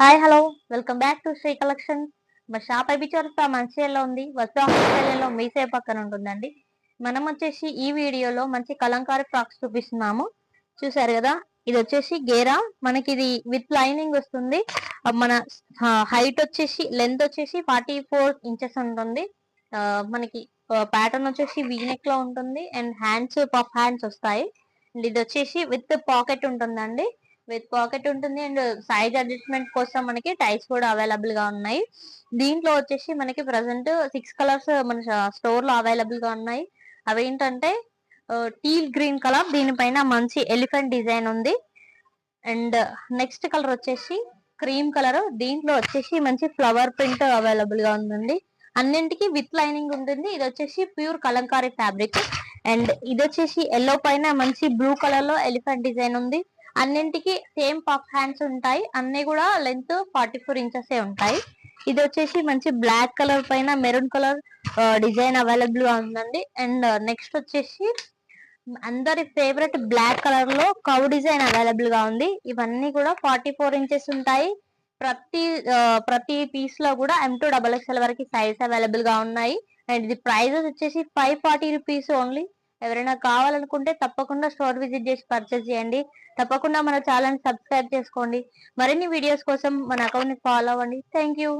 Hi hello welcome back to Shri collection. మా shop ఐబిచోర్స్తా మంచిర్యాలలో ఉంది. వస్త్ర ఆస్ట్రేలియాలో మీసే పక్కన ఉంటుందండి. మనం వచ్చేసి ఈ వీడియోలో మంచి కలంకారీ ఫ్రాక్స్ చూపిస్తున్నాము. చూసారు కదా, ఇది వచ్చేసి గేరా. మనకి ఇది విత్ లైనింగ్ వస్తుంది. మన హైట్ వచ్చేసి లెంత్ వచ్చేసి 44 ఇంచెస్ ఉంటుంది. మనకి ప్యాటర్న్ వచ్చేసి వీనెక్ లో ఉంటుంది అండ్ హ్యాండ్స్ పఫ్ హ్యాండ్స్ వస్తాయి. ఇది వచ్చేసి విత్ పాకెట్ ఉంటుందండి. విత్ పాకెట్ ఉంటుంది అండ్ సైజ్ అడ్జస్ట్మెంట్ కోసం మనకి టైస్ కూడా అవైలబుల్ గా ఉన్నాయి. దీంట్లో వచ్చేసి మనకి ప్రజెంట్ 6 కలర్స్ మన స్టోర్ లో అవైలబుల్ గా ఉన్నాయి. అవేంటంటే టీల్ గ్రీన్ కలర్, దీనిపైన మంచి ఎలిఫెంట్ డిజైన్ ఉంది. అండ్ నెక్స్ట్ కలర్ వచ్చేసి క్రీమ్ కలర్, దీంట్లో వచ్చేసి మంచి ఫ్లవర్ ప్రింట్ అవైలబుల్ గా ఉందండి. అన్నింటికి విత్ లైనింగ్ ఉంటుంది. ఇది వచ్చేసి ప్యూర్ కలంకారీ ఫ్యాబ్రిక్. అండ్ ఇది వచ్చేసి ఎల్లో పైన మంచి బ్లూ కలర్ లో ఎలిఫెంట్ డిజైన్ ఉంది. అన్నింటికి సేమ్ పఫ్ హ్యాండ్స్ ఉంటాయి. అన్ని కూడా లెంత్ 44 ఇంచెస్ ఉంటాయి. ఇది వచ్చేసి మంచి బ్లాక్ కలర్ పైన మెరూన్ కలర్ డిజైన్ అవైలబుల్ గా ఉందండి. అండ్ నెక్స్ట్ వచ్చేసి అందరి ఫేవరెట్ బ్లాక్ కలర్ లో కవ్ డిజైన్ అవైలబుల్ గా ఉంది. ఇవన్నీ కూడా 44 ఇంచెస్ ఉంటాయి. ప్రతి ప్రతి పీస్ లో కూడా M2XXL వరకు సైజ్ అవైలబుల్ గా ఉన్నాయి. అండ్ ఇది ప్రైజెస్ వచ్చేసి 540 రూపీస్ ఓన్లీ. ఎవరైనా కావాలనుకుంటే తప్పకుండా స్టోర్ విజిట్ చేసి పర్చేస్ చేయండి. తప్పకుండా మన ఛానల్ సబ్స్క్రైబ్ చేసుకోండి. మరిన్ని వీడియోస్ కోసం మన అకౌంట్ ని ఫాలో అవ్వండి. Thank you.